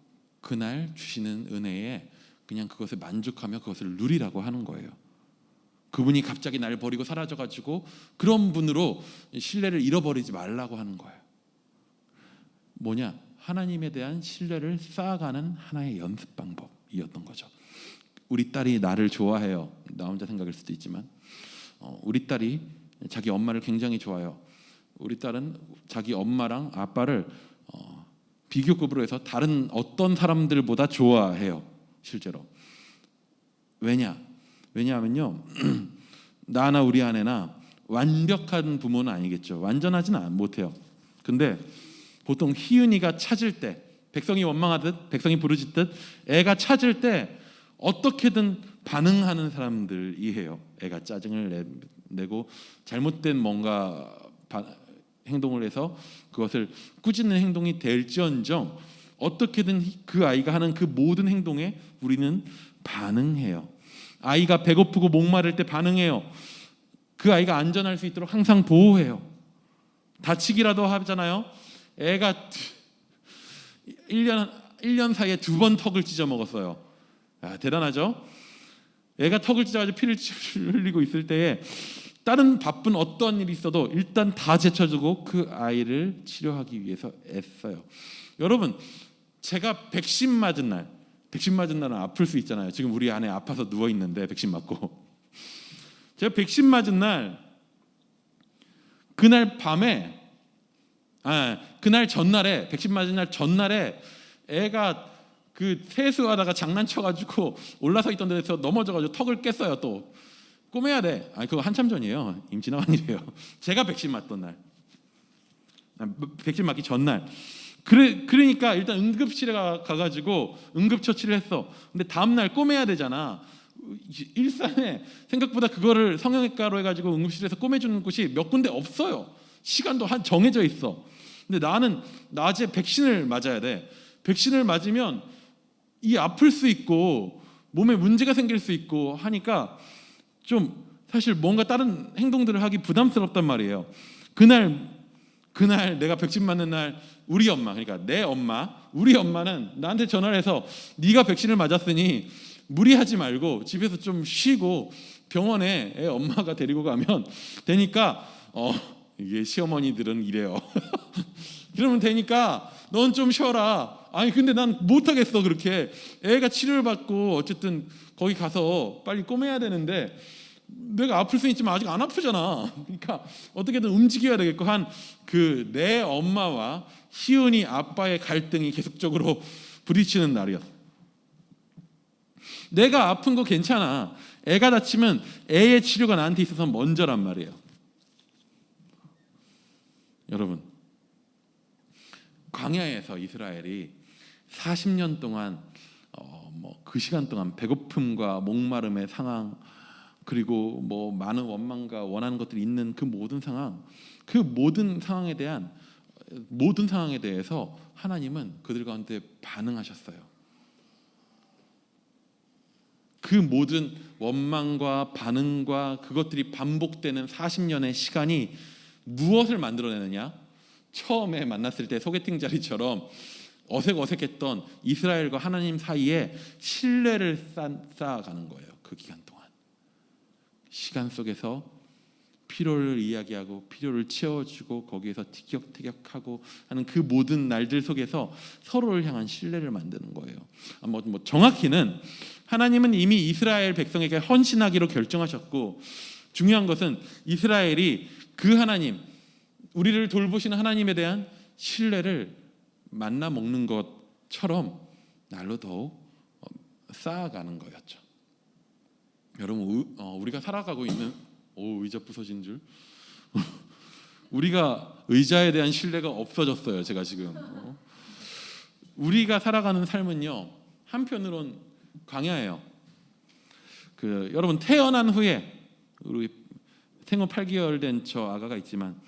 그날 주시는 은혜에 그냥 그것을 만족하며 그것을 누리라고 하는 거예요. 그분이 갑자기 날 버리고 사라져가지고 그런 분으로 신뢰를 잃어버리지 말라고 하는 거예요. 뭐냐? 하나님에 대한 신뢰를 쌓아가는 하나의 연습 방법이었던 거죠. 우리 딸이 나를 좋아해요. 나 혼자 생각일 수도 있지만 우리 딸이 자기 엄마를 굉장히 좋아해요. 우리 딸은 자기 엄마랑 아빠를 비교급으로 해서 다른 어떤 사람들보다 좋아해요. 실제로. 왜냐하면요 나나 우리 아내나 완벽한 부모는 아니겠죠. 완전하지는 못해요. 근데 보통 희은이가 찾을 때 백성이 원망하듯 백성이 부르짖듯 애가 찾을 때 어떻게든 반응하는 사람들이에요. 애가 짜증을 내고 잘못된 뭔가 행동을 해서 그것을 꾸짖는 행동이 될지언정 어떻게든 그 아이가 하는 그 모든 행동에 우리는 반응해요. 아이가 배고프고 목마를 때 반응해요. 그 아이가 안전할 수 있도록 항상 보호해요. 다치기라도 하잖아요. 애가 1년 사이에 2번 턱을 찢어 먹었어요. 대단하죠? 애가 턱을 찢어가지고 피를 흘리고 있을 때에 다른 바쁜 어떠한 일이 있어도 일단 다 제쳐두고 그 아이를 치료하기 위해서 애써요. 여러분, 제가 백신 맞은 날은 아플 수 있잖아요. 지금 우리 아내 아파서 누워 있는데 백신 맞고 제가 백신 맞은 날 그날 밤에 그날 전날에 백신 맞은 날 전날에 애가 그 세수하다가 장난쳐가지고 올라서 있던 데서 넘어져가지고 턱을 깼어요. 또 꼬매야 돼. 그거 한참 전이에요. 이미 지나간 일이에요. 제가 백신 맞던 날, 백신 맞기 전날. 그러니까 일단 응급실에 가가지고 응급처치를 했어. 근데 다음 날 꼬매야 되잖아. 일산에 생각보다 그거를 성형외과로 해가지고 응급실에서 꼬매주는 곳이 몇 군데 없어요. 시간도 한 정해져 있어. 근데 나는 낮에 백신을 맞아야 돼. 백신을 맞으면 이 아플 수 있고 몸에 문제가 생길 수 있고 하니까 좀 사실 뭔가 다른 행동들을 하기 부담스럽단 말이에요. 그날 내가 백신 맞는 날 우리 엄마, 그러니까 내 엄마, 우리 엄마는 나한테 전화를 해서 네가 백신을 맞았으니 무리하지 말고 집에서 좀 쉬고 병원에 애 엄마가 데리고 가면 되니까 이게 시어머니들은 이래요. 그러면 되니까 넌 좀 쉬어라. 근데 난 못하겠어. 그렇게 애가 치료를 받고 어쨌든 거기 가서 빨리 꼬매야 되는데 내가 아플 수 있지만 아직 안 아프잖아. 그러니까 어떻게든 움직여야 되겠고 한 그 내 엄마와 희은이 아빠의 갈등이 계속적으로 부딪히는 날이었어. 내가 아픈 거 괜찮아. 애가 다치면 애의 치료가 나한테 있어서 먼저란 말이에요. 여러분, 광야에서 이스라엘이 40년 동안 그 시간 동안 배고픔과 목마름의 상황, 그리고 많은 원망과 원하는 것들이 있는 그 모든 상황, 그 모든 상황에 대해서 하나님은 그들 가운데 반응하셨어요. 그 모든 원망과 반응과 그것들이 반복되는 40년의 시간이 무엇을 만들어내느냐? 처음에 만났을 때 소개팅 자리처럼 어색어색했던 이스라엘과 하나님 사이에 신뢰를 쌓아가는 거예요. 그 기간 동안 시간 속에서 필요를 이야기하고 필요를 채워주고 거기에서 티격태격하고 하는 그 모든 날들 속에서 서로를 향한 신뢰를 만드는 거예요. 정확히는 하나님은 이미 이스라엘 백성에게 헌신하기로 결정하셨고, 중요한 것은 이스라엘이 그 하나님, 우리를 돌보시는 하나님에 대한 신뢰를 만나 먹는 것처럼 날로 더욱 쌓아가는 거였죠. 여러분, 우리가 살아가고 있는 의자 부서진 줄 우리가 의자에 대한 신뢰가 없어졌어요. 제가 지금 우리가 살아가는 삶은요, 한편으론 광야예요. 여러분, 태어난 후에 우리 생후 8개월 된 저 아가가 있지만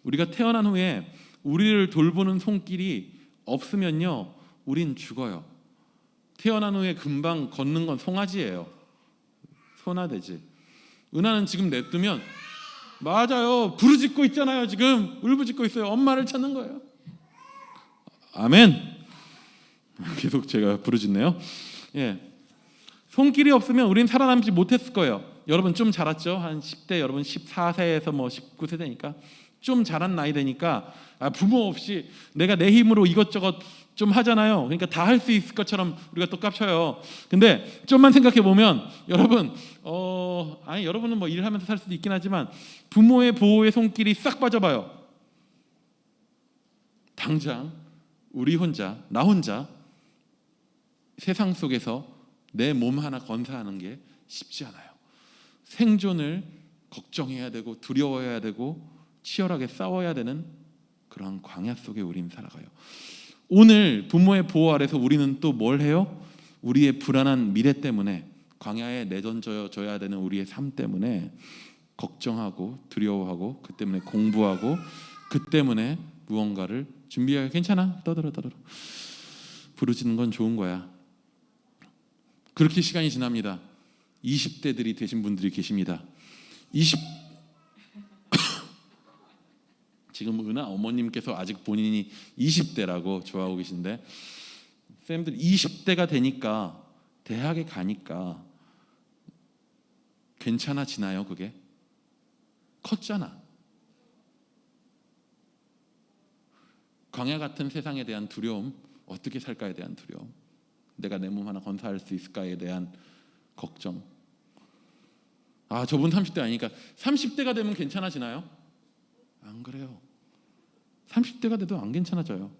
우리가 태어난 후에 우리를 돌보는 손길이 없으면요, 우린 죽어요. 태어난 후에 금방 걷는 건 송아지예요. 소나돼지. 은하는 지금 냅두면 맞아요. 부르짖고 있잖아요. 지금 울부짖고 있어요. 엄마를 찾는 거예요. 아멘. 계속 제가 부르짖네요. 예. 손길이 없으면 우린 살아남지 못했을 거예요. 여러분 좀 자랐죠? 한 10대, 여러분 14세에서 19세 되니까 좀 자란 나이 되니까 부모 없이 내가 내 힘으로 이것저것 좀 하잖아요. 그러니까 다 할 수 있을 것처럼 우리가 또 깝쳐요. 근데 좀만 생각해 보면 여러분, 여러분은 일하면서 살 수도 있긴 하지만 부모의 보호의 손길이 싹 빠져봐요. 당장 나 혼자 세상 속에서 내 몸 하나 건사하는 게 쉽지 않아요. 생존을 걱정해야 되고 두려워해야 되고 치열하게 싸워야 되는 그런 광야 속에 우리는 살아가요. 오늘 부모의 보호 아래서 우리는 또 뭘 해요? 우리의 불안한 미래 때문에 광야에 내던져져야 되는 우리의 삶 때문에 걱정하고 두려워하고 그 때문에 공부하고 그 때문에 무언가를 준비하기 괜찮아. 떠들어 부르짖는 건 좋은 거야. 그렇게 시간이 지납니다. 20대들이 되신 분들이 계십니다. 지금 은하 어머님께서 아직 본인이 20대라고 좋아하고 계신데, 쌤들 20대가 되니까 대학에 가니까 괜찮아지나요? 그게 컸잖아. 광야 같은 세상에 대한 두려움, 어떻게 살까에 대한 두려움, 내가 내 몸 하나 건사할 수 있을까에 대한 걱정, 아, 저분 30대 아니니까 30대가 되면 괜찮아지나요? 안 그래요. 30대가 돼도 안 괜찮아져요.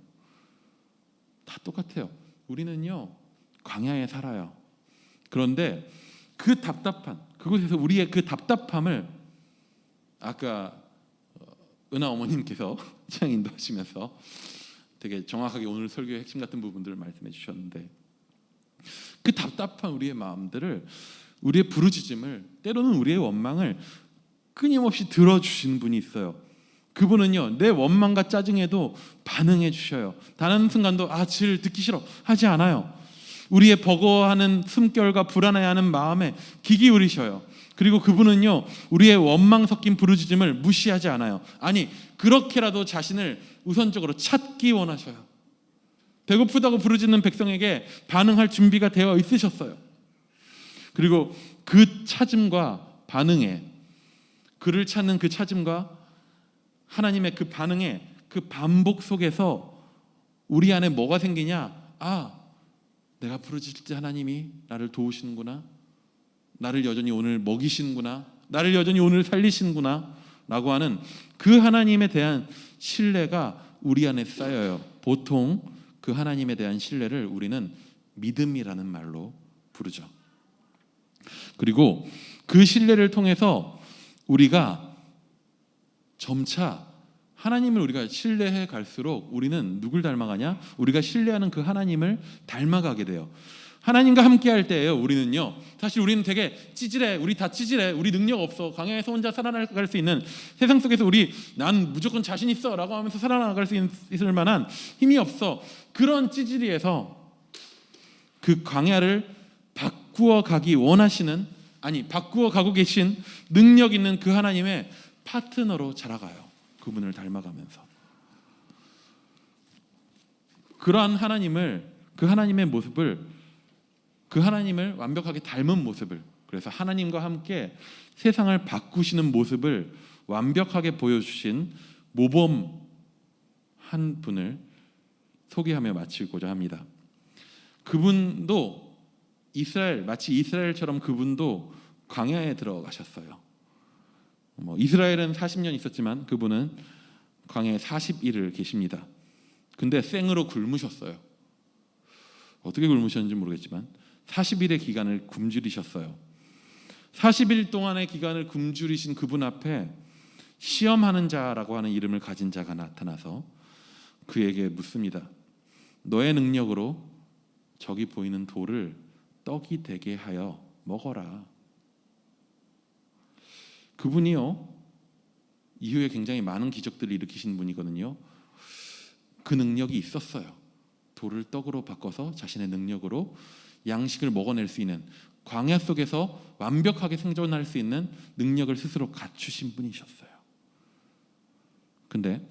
다 똑같아요. 우리는요, 광야에 살아요. 그런데 그 답답한 그곳에서 우리의 그 답답함을 아까 은하 어머님께서 취향 인도하시면서 되게 정확하게 오늘 설교의 핵심 같은 부분들을 말씀해 주셨는데, 그 답답한 우리의 마음들을, 우리의 부르짖음을, 때로는 우리의 원망을 끊임없이 들어주시는 분이 있어요. 그분은요, 내 원망과 짜증에도 반응해 주셔요. 단 한 순간도 질 듣기 싫어 하지 않아요. 우리의 버거워하는 숨결과 불안해하는 마음에 귀 기울이셔요. 그리고 그분은요, 우리의 원망 섞인 부르짖음을 무시하지 않아요. 아니, 그렇게라도 자신을 우선적으로 찾기 원하셔요. 배고프다고 부르짖는 백성에게 반응할 준비가 되어 있으셨어요. 그리고 그 찾음과 반응에, 그를 찾는 그 찾음과 하나님의 그 반응에, 그 반복 속에서 우리 안에 뭐가 생기냐? 내가 부르짖을 때 하나님이 나를 도우시는구나, 나를 여전히 오늘 먹이시는구나, 나를 여전히 오늘 살리시는구나 라고 하는 그 하나님에 대한 신뢰가 우리 안에 쌓여요. 보통 그 하나님에 대한 신뢰를 우리는 믿음이라는 말로 부르죠. 그리고 그 신뢰를 통해서 우리가 점차 하나님을 우리가 신뢰해 갈수록 우리는 누굴 닮아가냐? 우리가 신뢰하는 그 하나님을 닮아가게 돼요. 하나님과 함께 할 때예요. 우리는요, 사실 우리는 되게 찌질해, 우리 다 찌질해, 우리 능력 없어, 광야에서 혼자 살아나갈 수 있는, 세상 속에서 난 무조건 자신 있어 라고 하면서 살아나갈 수 있을 만한 힘이 없어. 그런 찌질이에서 그 광야를 바꾸어 가기 원하시는, 바꾸어 가고 계신 능력 있는 그 하나님의 파트너로 자라가요. 그분을 닮아가면서 그러한 하나님을, 그 하나님의 모습을, 그 하나님을 완벽하게 닮은 모습을, 그래서 하나님과 함께 세상을 바꾸시는 모습을 완벽하게 보여주신 모범 한 분을 소개하며 마치고자 합니다. 그분도 마치 이스라엘처럼 그분도 광야에 들어가셨어요. 이스라엘은 40년 있었지만 그분은 광야에 40일을 계십니다. 근데 생으로 굶으셨어요. 어떻게 굶으셨는지 모르겠지만 40일의 기간을 굶주리셨어요. 40일 동안의 기간을 굶주리신 그분 앞에 시험하는 자라고 하는 이름을 가진 자가 나타나서 그에게 묻습니다. 너의 능력으로 저기 보이는 돌을 떡이 되게 하여 먹어라. 그분이요, 이후에 굉장히 많은 기적들을 일으키신 분이거든요. 그 능력이 있었어요. 돌을 떡으로 바꿔서 자신의 능력으로 양식을 먹어낼 수 있는, 광야 속에서 완벽하게 생존할 수 있는 능력을 스스로 갖추신 분이셨어요. 근데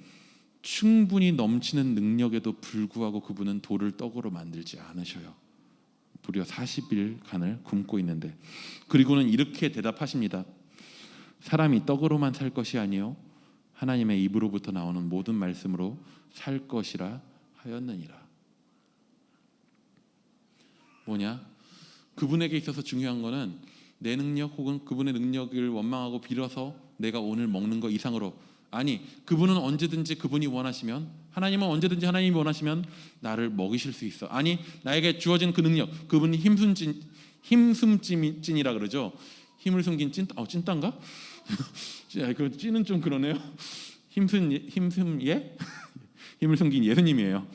충분히 넘치는 능력에도 불구하고 그분은 돌을 떡으로 만들지 않으셔요. 무려 40일간을 굶고 있는데, 그리고는 이렇게 대답하십니다. 사람이 떡으로만 살 것이 아니요 하나님의 입으로부터 나오는 모든 말씀으로 살 것이라 하였느니라. 뭐냐? 그분에게 있어서 중요한 거는 내 능력 혹은 그분의 능력을 원망하고 빌어서 내가 오늘 먹는 거 이상으로, 그분은 언제든지 그분이 원하시면, 하나님은 언제든지 하나님이 원하시면 나를 먹이실 수 있어. 나에게 주어진 그 능력, 그분이 힘숨찐이라 그러죠. 힘을 숨긴 찐따인가? 그 찐은 좀 그러네요. 힘숨예? 힘을 숨긴 예수님이에요.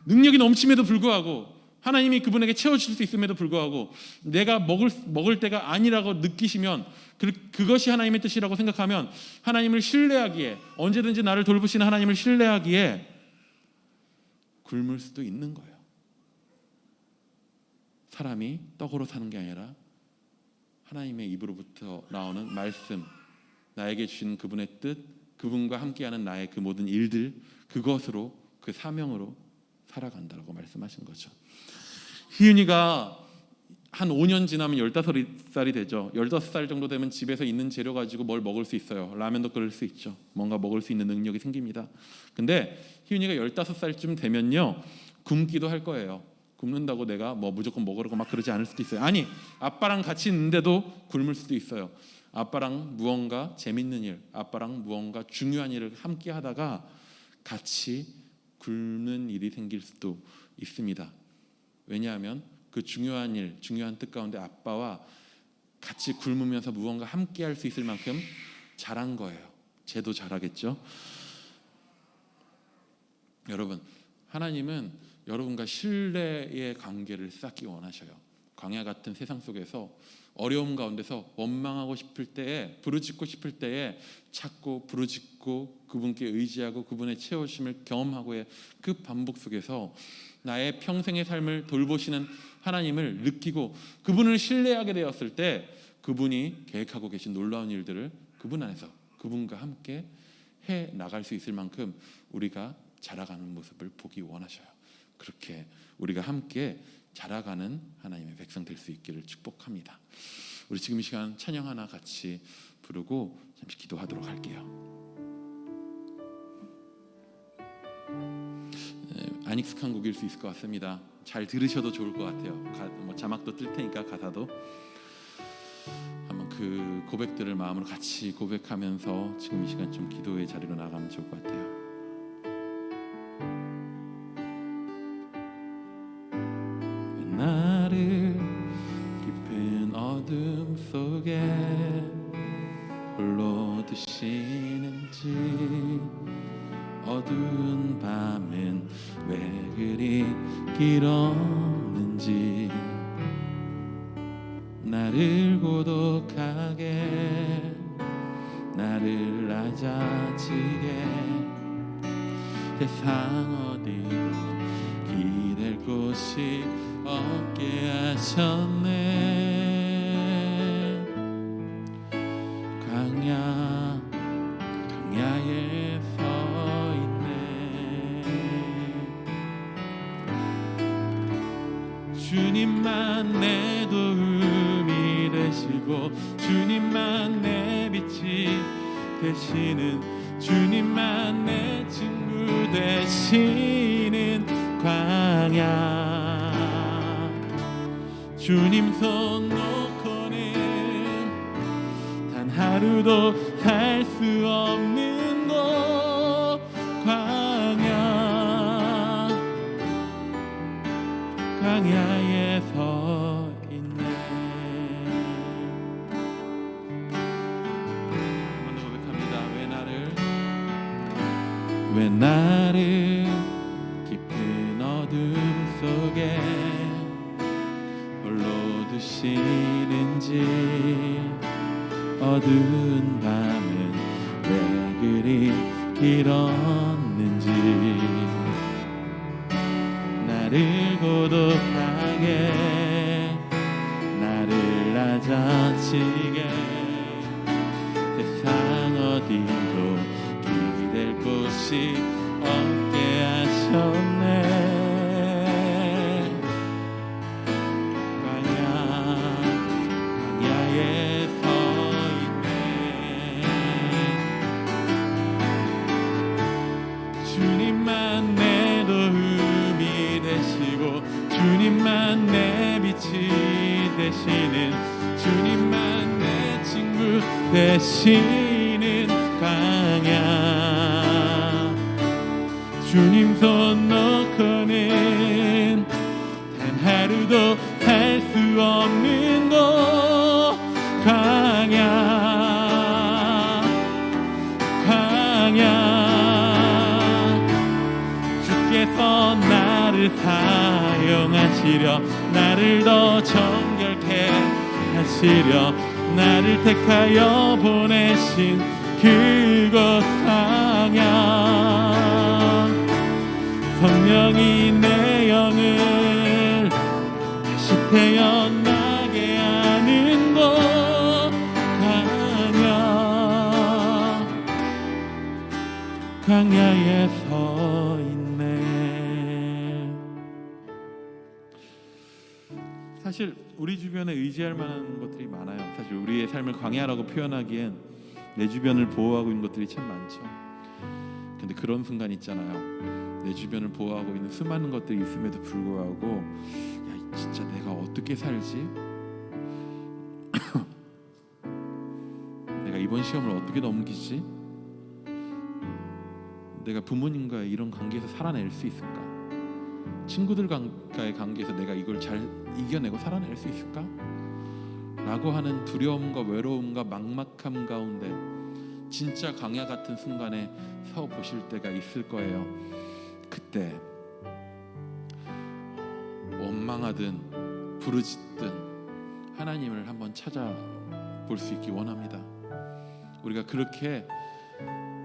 능력이 넘침에도 불구하고, 하나님이 그분에게 채워줄 수 있음에도 불구하고 내가 먹을 때가 아니라고 느끼시면, 그것이 하나님의 뜻이라고 생각하면 하나님을 신뢰하기에, 언제든지 나를 돌보시는 하나님을 신뢰하기에 굶을 수도 있는 거예요. 사람이 떡으로 사는 게 아니라 하나님의 입으로부터 나오는 말씀, 나에게 주시는 그분의 뜻, 그분과 함께하는 나의 그 모든 일들, 그것으로, 그 사명으로 살아간다라고 말씀하신 거죠. 희윤이가 한 5년 지나면 15살이 되죠. 15살 정도 되면 집에서 있는 재료 가지고 뭘 먹을 수 있어요. 라면도 끓일 수 있죠. 뭔가 먹을 수 있는 능력이 생깁니다. 근데 희윤이가 15살쯤 되면요, 굶기도 할 거예요. 굶는다고 내가 뭐 무조건 먹으라고 막 그러지 않을 수도 있어요. 아니, 아빠랑 같이 있는데도 굶을 수도 있어요. 아빠랑 무언가 재밌는 일, 아빠랑 무언가 중요한 일을 함께 하다가 같이 굶는 일이 생길 수도 있습니다. 왜냐하면 그 중요한 일, 중요한 뜻 가운데 아빠와 같이 굶으면서 무언가 함께 할 수 있을 만큼 잘한 거예요. 쟤도 잘하겠죠. 여러분, 하나님은 여러분과 신뢰의 관계를 쌓기 원하셔요. 광야 같은 세상 속에서 어려움 가운데서 원망하고 싶을 때에, 부르짖고 싶을 때에 찾고 부르짖고 그분께 의지하고 그분의 채우심을 경험하고의 그 반복 속에서 나의 평생의 삶을 돌보시는 하나님을 느끼고 그분을 신뢰하게 되었을 때 그분이 계획하고 계신 놀라운 일들을 그분 안에서 그분과 함께 해 나갈 수 있을 만큼 우리가 자라가는 모습을 보기 원하셔요. 그렇게 우리가 함께 자라가는 하나님의 백성 될 수 있기를 축복합니다. 우리 지금 이 시간 찬양 하나 같이 부르고 잠시 기도하도록 할게요. 안 익숙한 곡일 수 있을 것 같습니다. 잘 들으셔도 좋을 것 같아요. 뭐 자막도 뜰 테니까 가사도 한번 그 고백들을 마음으로 같이 고백하면서 지금 이 시간 좀 기도의 자리로 나가면 좋을 것 같아요. 나를 깊은 어둠 속에 홀로 두시는지 어두운 밤은 왜 그리 길었는지 나를 고독하게 나를 낮아지게 세상 어디도 기댈 곳이 없게 하셨네. 광야에 서 있네. 주님만 내 도움이 되시고 주님만 내 빛이 되시는 주님만 내 친구 되시는 광야. 주님 손 놓고는 단 하루도 살 수 없는 곳 광야에 서 있네. 한번 더 고백합니다. 왜 나를 깊은 어둠 속에 홀로 두시는지 어두운 밤은 왜 그리 길었는지 나를 고독하게 나를 낮아지게 세상 어디도 기댈 곳이 없게 하셨네. 주님만 내 도움이 되시고 주님만 내 빛이 되시는 주님만 내 친구 되시는 광야. 주님 손 놓고는 단 하루도 살 수 없는 곳 광야. 주께서 나를 사용하시려 나를 더 정결케 하시려 나를 택하여 보내신 그곳 광야. 성령이 내 영을 다시 태어나게 하는 곳 광야에 서 있네. 사실 우리 주변에 의지할 만한 것들이 많아요. 사실 우리의 삶을 광야라고 표현하기엔 내 주변을 보호하고 있는 것들이 참 많죠. 근데 근데 그런 순간 있잖아요. 내 주변을 보호하고 있는 수많은 것들이 있음에도 불구하고 야, 진짜 내가 어떻게 살지? 내가 이번 시험을 어떻게 넘기지? 내가 부모님과의 이런 관계에서 살아낼 수 있을까? 친구들과의 관계에서 내가 이걸 잘 이겨내고 살아낼 수 있을까? 라고 하는 두려움과 외로움과 막막함 가운데 진짜 광야 같은 순간에 서 보실 때가 있을 거예요. 그때 원망하든 부르짖든 하나님을 한번 찾아볼 수 있기 원합니다. 우리가 그렇게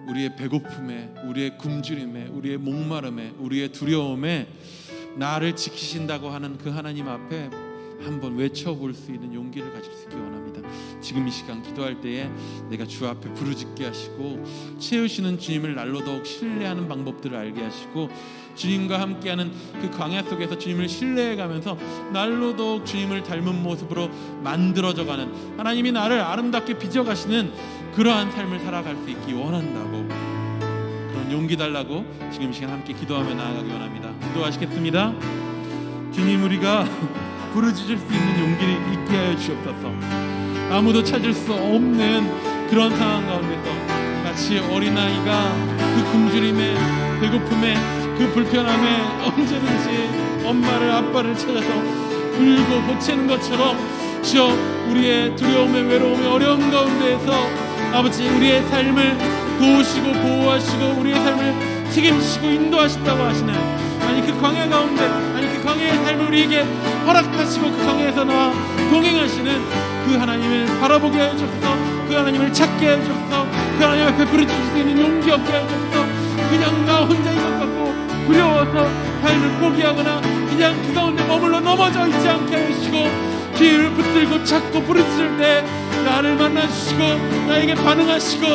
우리의 배고픔에, 우리의 굶주림에, 우리의 목마름에, 우리의 두려움에 나를 지키신다고 하는 그 하나님 앞에 한번 외쳐볼 수 있는 용기를 가질 수 있기 원합니다. 지금 이 시간 기도할 때에 내가 주 앞에 부르짖게 하시고 채우시는 주님을 날로 더욱 신뢰하는 방법들을 알게 하시고 주님과 함께하는 그 광야 속에서 주님을 신뢰해가면서 날로 더욱 주님을 닮은 모습으로 만들어져가는, 하나님이 나를 아름답게 빚어가시는 그러한 삶을 살아갈 수 있기 원한다고, 그런 용기 달라고 지금 이 시간 함께 기도하며 나아가기 원합니다. 기도하시겠습니다. 주님, 우리가 부르짖을 수 있는 용기를 있게 하여 주옵소서. 아무도 찾을 수 없는 그런 상황 가운데서 마치 어린아이가 그 굶주림에, 배고픔에, 그 불편함에 언제든지 엄마를, 아빠를 찾아서 울고 보채는 것처럼 주여, 우리의 두려움에, 외로움에, 어려움 가운데에서 아버지 우리의 삶을 도우시고 보호하시고 우리의 삶을 책임지시고 인도하신다고 하시는, 아니 그 광야 가운데, 아니 그 광야의 삶을 우리에게 허락하시고 그 광야에서 나와 동행하시는 그 하나님을 바라보게 하여 주옵소서. 그 하나님을 찾게 하여 주옵소서. 그 하나님 앞에 부르짖을 수 있는 용기 얻게 하여 주옵소서. 그냥 나 혼자인 것 같고 두려워서 삶을 포기하거나 그냥 그 가운데 머물러 넘어져 있지 않게 하여 주시고, 귀를 붙들고 찾고 부르짖을 때 나를 만나주시고 나에게 반응하시고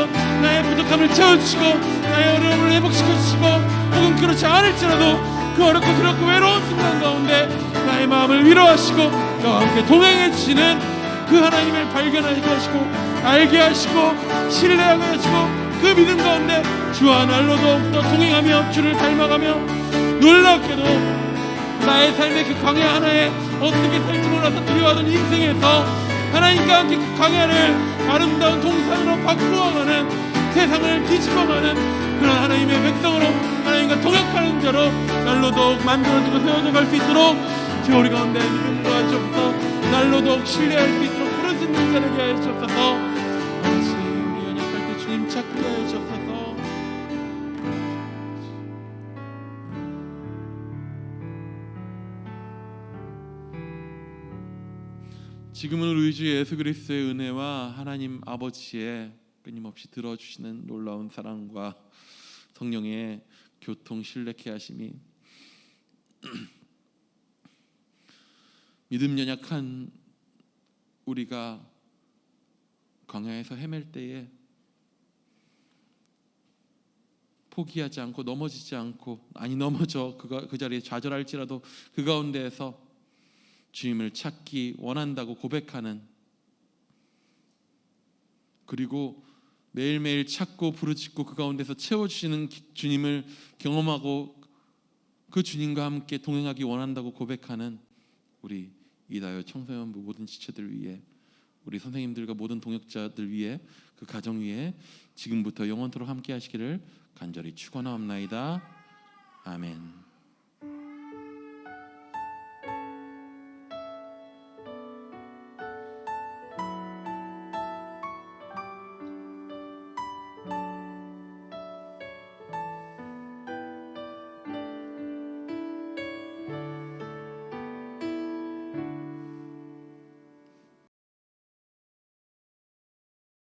나의 부족함을 채워주시고 나의 어려움을 회복시켜주시고, 혹은 그렇지 않을지라도 그 어렵고 두렵고 외로운 순간 가운데 나의 마음을 위로하시고 나와 함께 동행해 주시는 그 하나님을 발견하게 하시고 알게 하시고 신뢰하게 하시고, 그 믿음 가운데 주와 날로 더욱더 동행하며 주를 닮아가며, 놀랍게도 나의 삶의 그 광야 하나에 어떻게 살지 몰라서 두려워하던 인생에서 하나님과 함께 그 광야를 아름다운 동산으로 바꾸어가는, 세상을 뒤집어가는 그런 하나님의 백성으로, 하나님과 동역하는 자로 날로 더욱 만들어지고 세워져 갈 수 있도록 주 우리 가운데 믿음과 주옵소서. 날로 더욱 신뢰할 수 있도록 부르짖는 자를 위하여 주옵소서. 아버지, 우리 연약할 때 주님 찾게 하여 주옵소서. 지금은 우리 주 예수 그리스도의 은혜와 하나님 아버지의 끊임없이 들어주시는 놀라운 사랑과 성령의 교통 신뢰케 하심이 믿음 연약한 우리가 광야에서 헤맬 때에 포기하지 않고 넘어지지 않고, 아니 넘어져 그 자리에 좌절할지라도 그 가운데에서 주님을 찾기 원한다고 고백하는, 그리고 매일매일 찾고 부르짖고 그 가운데서 채워주시는 주님을 경험하고 그 주님과 함께 동행하기 원한다고 고백하는 우리 이다요 청소년부 모든 지체들 위해, 우리 선생님들과 모든 동역자들 위해, 그 가정 위에 지금부터 영원토록 함께 하시기를 간절히 축원하옵나이다. 아멘.